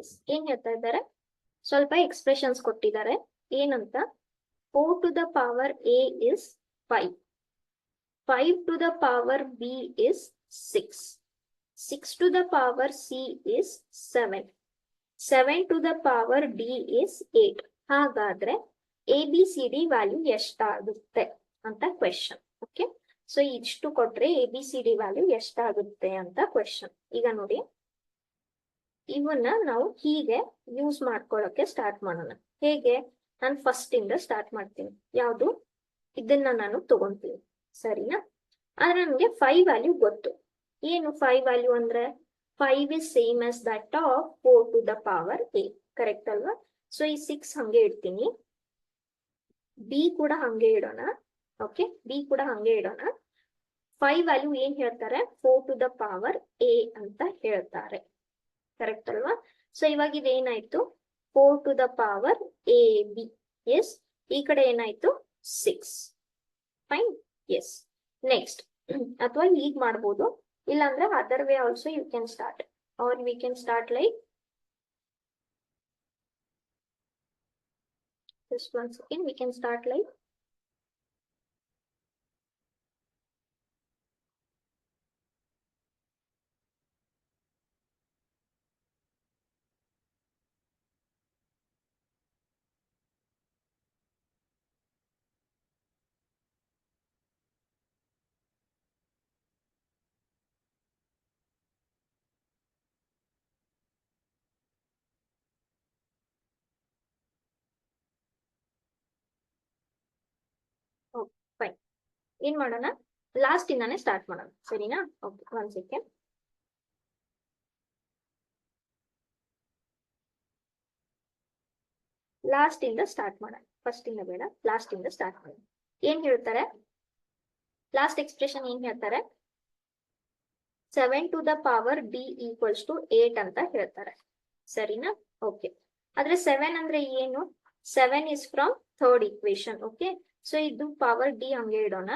S ಏನ್ ಹೇಳ್ತಾ ಇದ್ದಾರೆ, ಸ್ವಲ್ಪ ಎಕ್ಸ್ಪ್ರೆಷನ್ಸ್ ಕೊಟ್ಟಿದ್ದಾರೆ. ಏನಂತ, 4 to the power a is 5, 5 to the power b is 6, 6 to the power c is 7, 7 to the power d is 8. ಹಾಗಾದ್ರೆ ABCD value ಎಷ್ಟಾಗುತ್ತೆ ಅಂತ ಕ್ವೆಶನ್. ಓಕೆ, ಸೊ ಇಷ್ಟು ಕೊಟ್ರೆ ABCD ವ್ಯಾಲ್ಯೂ ಎಷ್ಟಾಗುತ್ತೆ ಅಂತ ಕ್ವೆಶನ್. ಈಗ ನೋಡಿ, ಇವನ್ನ ನಾವು ಹೀಗೆ ಯೂಸ್ ಮಾಡ್ಕೊಳ್ಳೋಕೆ ಸ್ಟಾರ್ಟ್ ಮಾಡೋಣ. ಹೇಗೆ, ನಾನು ಫಸ್ಟ್ ಇಂದ ಸ್ಟಾರ್ಟ್ ಮಾಡ್ತೀನಿ. ಯಾವುದು, ಇದನ್ನ ನಾನು ತಗೊಂತೀನಿ, ಸರಿನಾ? ಆದ್ರೆ ನನಗೆ 5 ವ್ಯಾಲ್ಯೂ ಗೊತ್ತು. ಏನು 5 ವ್ಯಾಲ್ಯೂ ಅಂದ್ರೆ 5 is same as that of 4 to the power a, correct ಅಲ್ವಾ? ಸೊ ಈ 6 ಹಂಗೆ ಇಡ್ತೀನಿ, ಬಿ ಕೂಡ ಹಂಗೆ ಇಡೋಣ. ಓಕೆ, ಬಿ ಕೂಡ ಹಂಗೆ ಇಡೋಣ. 5 ವ್ಯಾಲ್ಯೂ ಏನ್ ಹೇಳ್ತಾರೆ, 4 to the power a ಅಂತ ಹೇಳ್ತಾರೆ, ಕರೆಕ್ಟ್ ಅಲ್ವಾ? ಸೊ ಇವಾಗ ಇದೇನಾಯ್ತು, 4 to the power a b. Yes, ಈ ಕಡೆ ಏನಾಯ್ತು 6. Fine, S. ನೆಕ್ಸ್ಟ್, ಅಥವಾ ಹೀಗ್ ಮಾಡ್ಬೋದು, ಇಲ್ಲಾಂದ್ರೆ other way also you can start, or we can start like, just one second, we can start like fine. ಏನ್ ಮಾಡೋಣ, ಲಾಸ್ಟ್ ಇಂದಾನೆ ಸ್ಟಾರ್ಟ್ ಮಾಡೋಣ, ಸರಿನಾ? Okay, one second. ಲಾಸ್ಟ್ ಇಂದ ಸ್ಟಾರ್ಟ್ ಮಾಡೋಣ, ಫಸ್ಟ್ ಇಂದ ಬೇಡ, ಲಾಸ್ಟ್ ಇಂದ ಸ್ಟಾರ್ಟ್ ಮಾಡೋಣ. ಏನ್ ಹೇಳ್ತಾರೆ, ಲಾಸ್ಟ್ ಎಕ್ಸ್ಪ್ರೆಷನ್ ಏನ್ ಹೇಳ್ತಾರೆ, 7 to the power d equals to 8 ಅಂತ ಹೇಳ್ತಾರೆ, ಸರಿನಾ? ಓಕೆ, ಆದ್ರೆ 7 ಅಂದ್ರೆ ಏನು, 7 is from third equation. Okay, so ಇದು ಪವರ್ ಡಿ ಹಂಗೆ ಇಡೋಣ.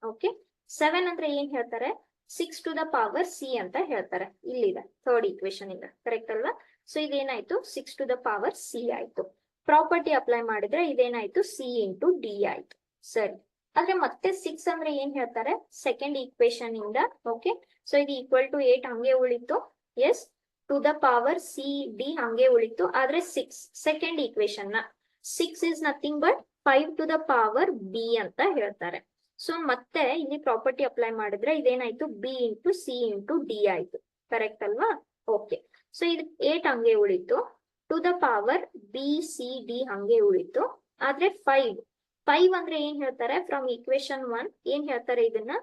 ಓಕೆ, 7 ಅಂದ್ರೆ ಏನ್ ಹೇಳ್ತಾರೆ, 6 to the power c ಅಂತ ಹೇಳ್ತಾರೆ, ಇಲ್ಲಿದೆ ಥರ್ಡ್ ಇಕ್ವೇಶನ್ ಇಂದ, ಕರೆಕ್ಟ್ ಅಲ್ವಾ? ಸೊ ಇದೇನಾಯ್ತು, 6 to the power c ಆಯ್ತು. ಪ್ರಾಪರ್ಟಿ ಅಪ್ಲೈ ಮಾಡಿದ್ರೆ ಇದೇನಾಯ್ತು, c into d ಆಯ್ತು, ಸರಿ. ಆದ್ರೆ ಮತ್ತೆ 6 ಅಂದ್ರೆ ಏನ್ ಹೇಳ್ತಾರೆ, ಸೆಕೆಂಡ್ ಈಕ್ವೇಶನ್ ಇಂದ. ಓಕೆ, ಸೊ ಇದು ಈಕ್ವಲ್ ಟು 8 ಹಂಗೆ ಉಳಿತು. Yes, to the power c d ಹಂಗೆ ಉಳಿತು. ಆದ್ರೆ 6 ಸೆಕೆಂಡ್ ಈಕ್ವೇಶನ್ ನ 6 is nothing but 5 to the power b ಅಂತ ಹೇಳ್ತಾರೆ. ಸೊ ಮತ್ತೆ ಇಲ್ಲಿ ಪ್ರಾಪರ್ಟಿ ಅಪ್ಲೈ ಮಾಡಿದ್ರೆ ಇದೇನಾಯ್ತು, b into c into d ಆಯ್ತು, ಕರೆಕ್ಟ್ ಅಲ್ವಾ? ಓಕೆ, ಸೊ ಇದು 8 ಹಂಗೆ ಉಳಿತು. To the power b c d ಹಂಗೆ ಉಳಿತು. ಆದ್ರೆ 5 ಅಂದ್ರೆ ಏನ್ ಹೇಳ್ತಾರೆ, ಫ್ರಮ್ ಈಕ್ವೇಶನ್ 1 ಏನ್ ಹೇಳ್ತಾರೆ, ಇದನ್ನ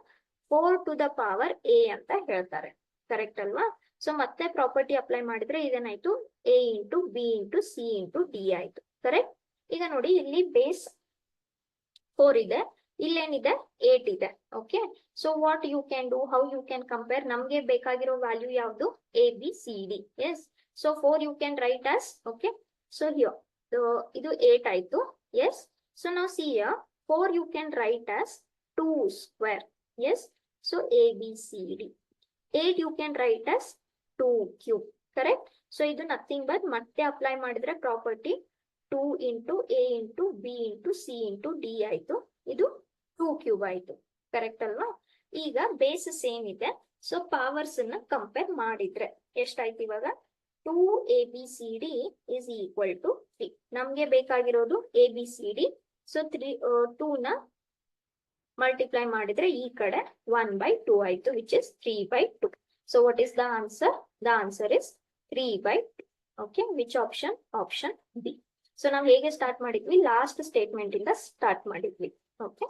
4 to the power a ಅಂತ ಹೇಳ್ತಾರೆ, ಕರೆಕ್ಟ್ ಅಲ್ವಾ? ಸೊ ಮತ್ತೆ ಪ್ರಾಪರ್ಟಿ ಅಪ್ಲೈ ಮಾಡಿದ್ರೆ ಇದೇನಾಯ್ತು, a into b into c into d ಆಯ್ತು, ಕರೆಕ್ಟ್? ಈಗ ನೋಡಿ, ಇಲ್ಲಿ ಬೇಸ್ 4 ಇದೆ, ಇಲ್ಲೇನಿದೆ 8 ಇದೆ. Okay, so what you can do, how you can compare, ನಮ್ಗೆ ಬೇಕಾಗಿರೋ ವ್ಯಾಲ್ಯೂ ಯಾವುದು, a b c d. Yes, so 4 you can write as. Okay, so here ಇದು 8 ಆಯ್ತು. Yes, so now see here, 4 you can write as 2 square. Yes, so A, B, C, D. 8 you can write as 2 cube, correct? So idu nothing but matte apply madidre property 2 into A into B into C into D ಆಯ್ತು. ಇದು 2 cube ಆಯ್ತು, correct ಅಲ್ವಾ? ಈಗ base same ಇದೆ, so powers ಅನ್ನ compare ಮಾಡಿದ್ರೆ ಎಷ್ಟಾಯ್ತು ಇವಾಗ, 2ABCD is equal to 3. ನಮ್ಗೆ ಬೇಕಾಗಿರೋದು ABCD. ಸೊ 2 ನ ಮಲ್ಟಿಪ್ಲೈ ಮಾಡಿದ್ರೆ ಈ ಕಡೆ 1/2 ಆಯ್ತು, which is 3/2. So what is the answer? The answer is 3/2. Okay, which option? Option B. So ನಾವು ಹೇಗೆ ಸ್ಟಾರ್ಟ್ ಮಾಡಿದ್ವಿ, ಲಾಸ್ಟ್ ಸ್ಟೇಟ್ಮೆಂಟ್ ಇಂದ ಸ್ಟಾರ್ಟ್ ಮಾಡಿದ್ವಿ. ಓಕೆ.